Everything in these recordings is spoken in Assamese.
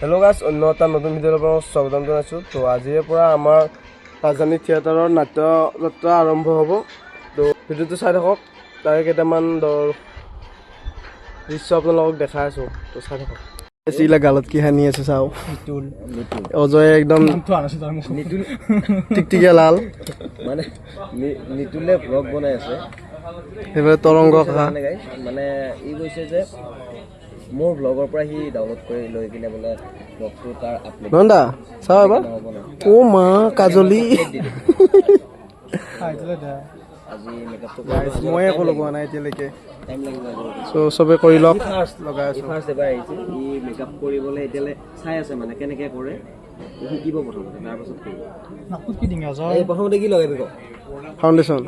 হেল্ল' গাইজ, অন্য এটা নতুন ভিডিঅ'ৰ পৰা স্বাগতম জনাইছোঁ। তো আজিৰে পৰা আমাৰ ৰাজধানী থিয়েটাৰৰ নাট্যযাত্ৰা আৰম্ভ হ'ব। তো ভিডিঅ'টো চাই থাকক, তাৰে কেইটামান দৃশ্য আপোনালোকক দেখাই আছোঁ। তো চাই থাকক। এইবিলাক গালত কি সানি আছে চাওঁ। অজয়ে একদম টিকটিকিয়া লাল মানে নিতুলে ব্লগ বনাই আছে। সেইবাৰে তৰংগ মানে ই কৈছে যে মোৰ ব্লগৰ পৰা সি ডাউনলোড কৰি লৈ কিনে বোলে ব্লগটো তাৰ আপলোড নন্দা চাওঁ এবাৰ। অ' মা কাজলি আজি মেকআপটো মই একো লগোৱা নাই এতিয়ালৈকে। টাইম লাগিব। চ' চবে কৰি লওক, লগাই আছোঁ। ফাৰ্ষ্ট এবাৰ আহিছে, ই মেকআপ কৰিবলৈ এতিয়ালৈ চাই আছে মানে কেনেকৈ কৰে শিকিব প্ৰথমতে, তাৰপাছত কৰিব। এই প্ৰথমতে কি লগাই দিব? ফাউণ্ডেশ্যন।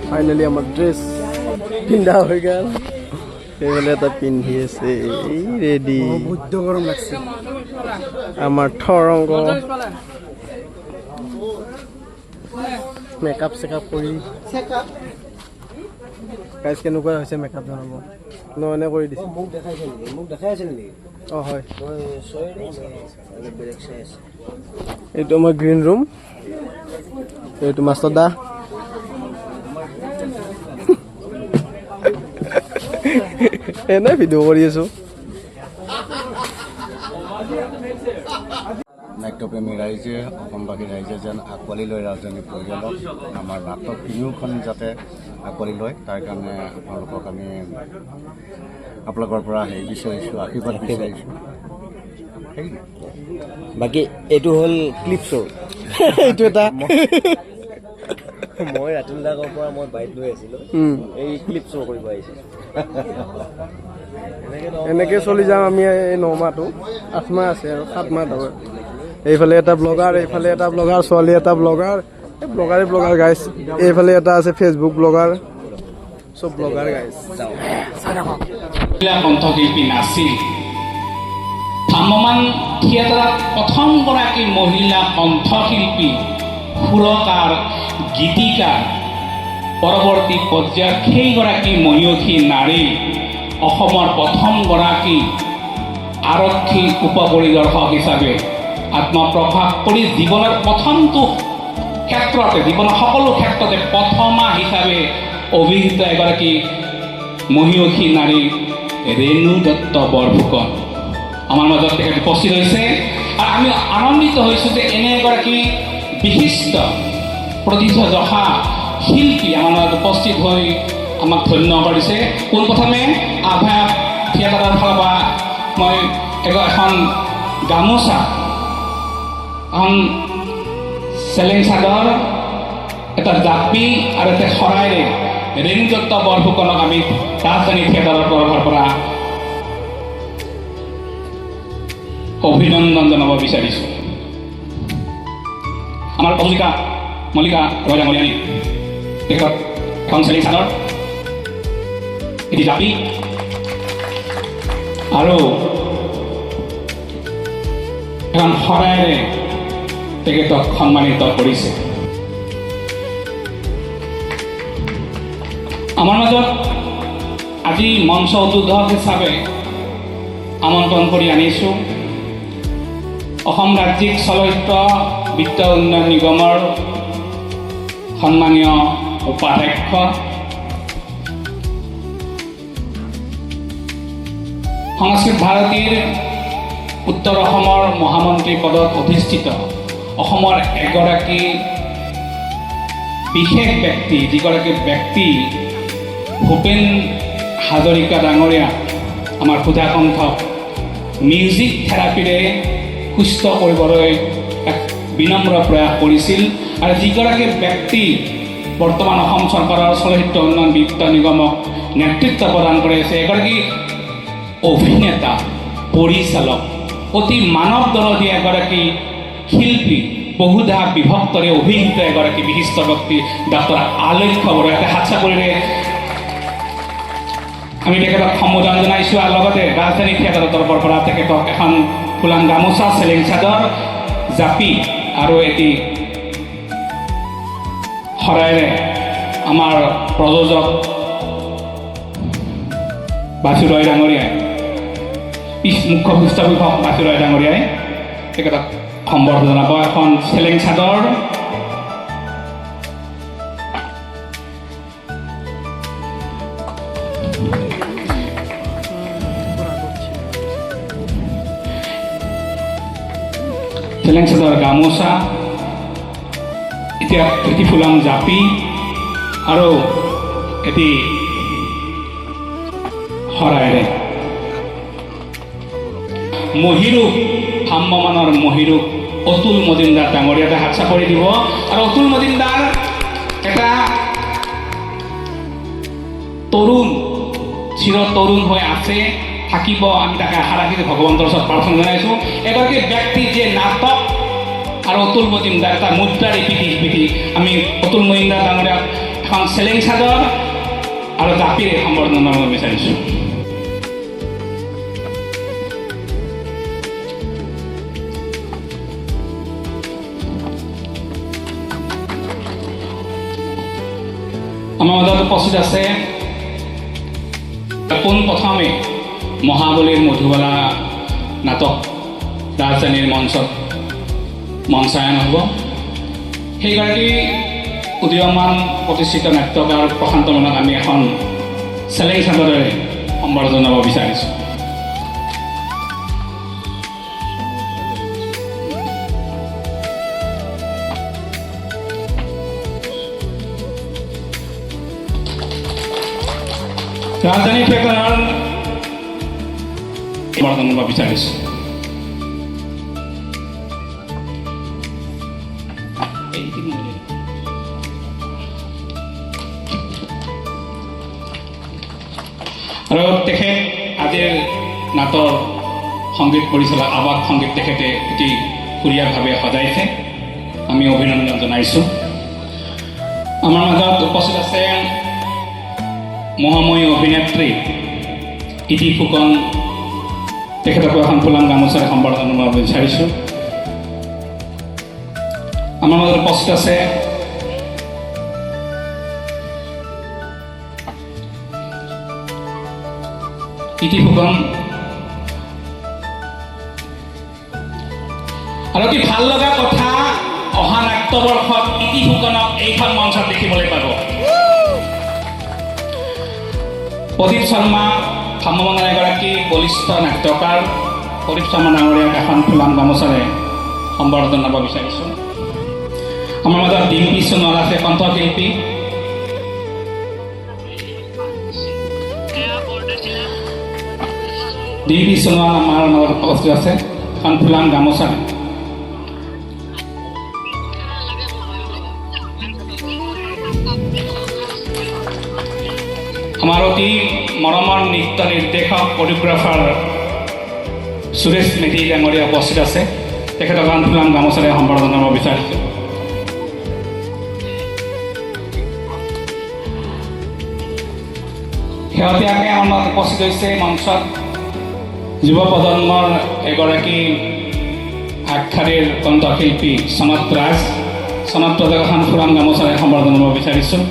ফাইনেলি আমার ড্রেস পিন্ধা হয়ে গেল। এইফালে এটা পিন্ধি আছে, এই রেডি। বৈদ্য গরম লাগছে আমার থরঙ্গ। মেকআপ চেকআপ কৰি গাইজ কেনেকুৱা হৈছে মেকআপ জনাব। নয়নে কৰি দিছে। মোক দেখাই আছিল নেকি? অঁ হয়, মই বেলেগ চাই আছোঁ। এইটো আমাৰ গ্ৰীণ ৰুম, এইটো মাষ্টৰ দা। এনে ভিডিঅ' কৰি আছোঁ। নাট্যপ্ৰেমী ৰাইজে, অসমবাসী ৰাইজে যেন আঁকোৱালি লয় ৰাজধানী পৰিয়ালক, আমাৰ নাটক তিনিওখন যাতে আঁকোৱালি লয়, তাৰ কাৰণে আপোনালোকক আমি আপোনালোকৰ পৰা হেৰি বিচাৰিছোঁ, আশীৰ্বাদ বিচাৰিছোঁ। বাকী এইটো হ'ল ক্লিপ শ্ব'। এইটো এটা মই ৰাতুল দাগৰ পৰা মই বাইক লৈ আছিলোঁ, এই ক্লিপ শ্ব' কৰিব আহিছোঁ। এনেকৈ চলি যাম আমি। এই 9 মাহটো 8 মাহ আছে আৰু 7 মাহ ধৰ। এইফালে এটা ব্লগাৰ, এইফালে এটা ব্লগাৰ, ছোৱালী এটা ব্লগাৰ, এই ব্লগাৰ গাইজ। এইফালে এটা আছে ফেচবুক ব্লগাৰ, চব ব্লগাৰ গাইজ। কণ্ঠশিল্পী নাছিল। ভ্ৰাম্যমান থিয়েটাৰত প্ৰথমগৰাকী মহিলা কণ্ঠশিল্পী, সুৰকাৰ, গীতিকাৰ, পৰৱৰ্তী পৰ্যায়ত সেইগৰাকী মহিয়সী নাৰী, অসমৰ প্ৰথমগৰাকী আৰক্ষী উপপৰিদৰ্শক হিচাপে আত্মপ্ৰকাশ কৰি জীৱনৰ প্ৰথমটো ক্ষেত্ৰতে, জীৱনৰ সকলো ক্ষেত্ৰতে প্ৰথমা হিচাপে অভিহিত এগৰাকী মহিয়সী নাৰী ৰেণু দত্ত বৰফুকন আমাৰ মাজত তেখেত উপস্থিত হৈছে। আৰু আমি আনন্দিত হৈছোঁ যে এনে এগৰাকী বিশিষ্ট প্ৰতিভাজশা শিল্পী আমাৰ মাজত উপস্থিত হৈ আমাক ধন্য কৰিছে। পোনপ্ৰথমে আভা থিয়েটাৰৰ ফালৰ পৰা মই এখন গামোচা, এখন চেলেং চাদৰ, এটা জাপি আৰু এটা শৰাইৰে ৰেণু দত্ত বৰফুকনক আমি ৰাজধানী থিয়েটাৰৰ তৰফৰ পৰা অভিনন্দন জনাব বিচাৰিছোঁ। আমাৰ অভিজিকা মল্লিকা ৰজামলিয়ানী, তেখেত এখন চেলেং চাদৰ, এটি জাপি আৰু এখন শৰাইৰে তেখেতক সন্মানিত কৰিছে। আমাৰ মাজত আজি মঞ্চ উদ্বোধক হিচাপে আমন্ত্ৰণ কৰি আনিছোঁ অসম ৰাজ্যিক চলচ্চিত্ৰ বিত্ত উন্নয়ন নিগমৰ সন্মানীয় উপাধ্যক্ষ সংস্কৃত ভাৰতীৰ উত্তৰ অসমৰ মহামন্ত্ৰী পদত অধিষ্ঠিত অসমৰ এগৰাকী বিশেষ ব্যক্তি, যিগৰাকী ব্যক্তি ভূপেন হাজৰিকা ডাঙৰীয়া আমাৰ সুধাকণ্ঠক মিউজিক থেৰাপিৰে সুস্থ কৰিবলৈ এক বিনম্ৰ প্ৰয়াস কৰিছিল। আৰু যিগৰাকী ব্যক্তি বৰ্তমান অসম চৰকাৰৰ চলচ্চিত্ৰ উন্নয়ন বিত্ত নিগমক নেতৃত্ব প্ৰদান কৰি আছে, এগৰাকী অভিনেতা, পৰিচালক, অতি মানৱ দৰদী এগৰাকী শিল্পী, বহুধা বিভক্তৰে অভিহিত এগৰাকী বিশিষ্ট ব্যক্তি ডক্টৰ আলক্ষ্য বৰুৱা। এটা হাত চাপৰিৰে আমি তেখেতক সম্বোধন জনাইছোঁ। আৰু লগতে ৰাজধানী থিয়েটাৰৰ তৰফৰ পৰা তেখেতক এখন ফুলাম গামোচা, চেলেং চাদৰ, জাপি আৰু এটি শৰাইৰে আমাৰ প্ৰযোজক বাসু ৰয় ডাঙৰীয়াই, মুখ্য পৃষ্ঠপোষক বাসু ৰয় ডাঙৰীয়াই তেখেতক সম্বৰ্ধনা জনাব। এখন চেলেং চাদৰ, চেলেং চাদৰ, গামোচা, এতিয়া এটি ফুলাম জাপি আৰু এটি শৰাইৰে মহিৰূপ, ভ্ৰাম্যমানৰ মহিৰূপ অতুল মজুমদাৰ ডাঙৰীয়াতে হাত চাপৰি দিব। আৰু অতুল মজুমদাৰ এটা তৰুণ, চিৰ তৰুণ হৈ আছে, থাকিব, আমি তাকে আশা ৰাখিছোঁ, ভগৱন্তৰ ওচৰত প্ৰাৰ্থনা জনাইছোঁ। এগৰাকী ব্যক্তি যে নাটক আৰু অতুল মজুমদাৰ এটা মুদ্ৰাৰে পিঠি আমি অতুল মজুমদাৰ ডাঙৰীয়াক এখন চেলেং চাদৰ আৰু জাপিৰে সম্বৰ্ধনা জনাব বিচাৰিছোঁ। আমাৰ মাজত উপস্থিত আছে পোনপ্ৰথমে মহাবলীৰ মধুবালা নাটক ৰাজধানীৰ মঞ্চত মঞ্চায়ন হ'ব। সেইগৰাকী উদীয়মান প্ৰতিষ্ঠিত নাট্যকাৰ প্ৰশান্ত মনক আমি এখন চেলেং চাদৰেৰে সম্বৰ্ধনা জনাব বিচাৰিছোঁ। ৰাজধানী থিয়েটাৰৰ সম্বৰ্ধনা জনাব বিচাৰিছোঁ। আৰু তেখেত আজিৰ নাটৰ সংগীত পৰিচালক আৱাস সংগীত তেখেতে অতি সুৰীয়াভাৱে সজাইছে, আমি অভিনন্দন জনাইছোঁ। আমাৰ মাজত উপস্থিত আছে মহাময়ী অভিনেত্ৰী ইতি ফুকন, তেখেতকো এখন ফুলাম গামোচাৰে সম্বৰ্ধনা জনাব বিচাৰিছোঁ। আমাৰ মাজত উপস্থিত আছে ইতি ফুকন। আৰু অতি ভাল লগা কথা, অহা নাট্যবৰ্ষত ইতি ফুকনক এইখন মঞ্চত দেখিবলৈ পাব। প্ৰদীপ শৰ্মা ভ্ৰাম্যমানৰ এগৰাকী বলিষ্ঠ নাট্যকাৰ, প্ৰদীপ শৰ্মা ডাঙৰীয়াক এখন ফুলাম গামোচাৰে সম্বৰ্ধনা জনাব বিচাৰিছোঁ। আমাৰ মাজত ডিম্পী সোণোৱাল আছে, কণ্ঠশিল্পী। ডিম্পী সোণোৱাল আমাৰ মাজত উপস্থিত আছে, এখন ফুলাম গামোচাৰে। আমাৰ অতি মৰমৰ নৃত্য নিৰ্দেশক কোৰিঅগ্ৰাফাৰ সুৰেশ মেধি ডাঙৰীয়া উপস্থিত আছে, তেখেতক এখন ফুলাম গামোচাৰে সম্বৰ্ধনা জনাব বিচাৰিছোঁ। শেহতীয়াকৈ আমাৰ মাজত উপস্থিত হৈছে মঞ্চত যুৱ প্ৰজন্মৰ এগৰাকী আগশাৰীৰ কণ্ঠশিল্পী সনত ৰাজ। সনত ৰাজক এখন ফুলাম গামোচাৰে সম্বৰ্ধনা জনাব বিচাৰিছোঁ।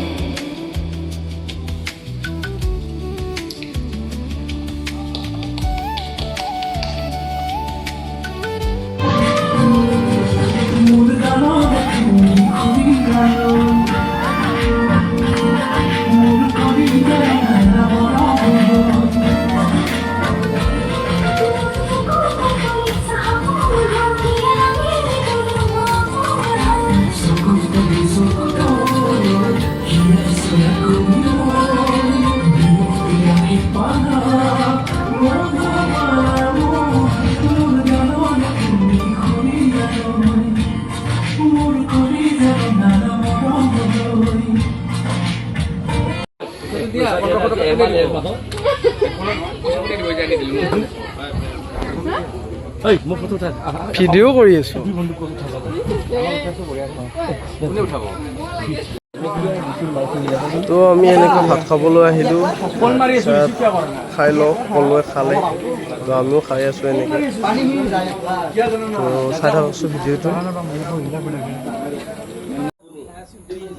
ভিডিঅ' কৰি আছো তো আমি এনেকৈ ভাত খাবলৈ আহিলোঁ খাই লওঁ সকলোৱে খালে তো আমিও খাই আছোঁ এনেকৈ তো চাই থাককচোন ভিডিঅ'টো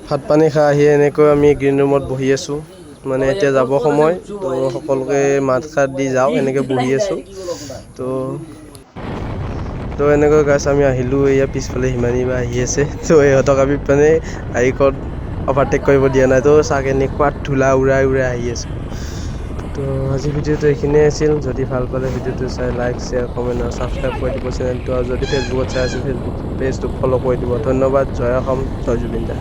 ভাত পানী খাই আহি এনেকৈ আমি গ্ৰীণ ৰুমত বহি আছোঁ মানে এতিয়া যাব সময় তো সকলোকে মাত খাত দি যাওঁ এনেকৈ বহি আছোঁ তো এনেকৈ গাইছ আমি আহিলোঁ এয়া পিছফালে হিমানী বা আহি আছে তো ইহঁতক আমি মানে বাইকত অভাৰটেক কৰিব দিয়া নাই তো চাহ কেনেকুৱা ধূলা উৰাই আহি আছোঁ তো আজি ভিডিঅ'টো এইখিনিয়ে আছিল যদি ভাল পালে ভিডিঅ'টো চাই লাইক শ্বেয়াৰ কমেণ্ট আৰু ছাবস্ক্ৰাইব কৰি দিব চেনেলটো আৰু যদি ফেচবুকত চাই আছে ফেচবুক পেজটো ফ'ল' কৰি দিব ধন্যবাদ জয় অসম জয় জুবিন দা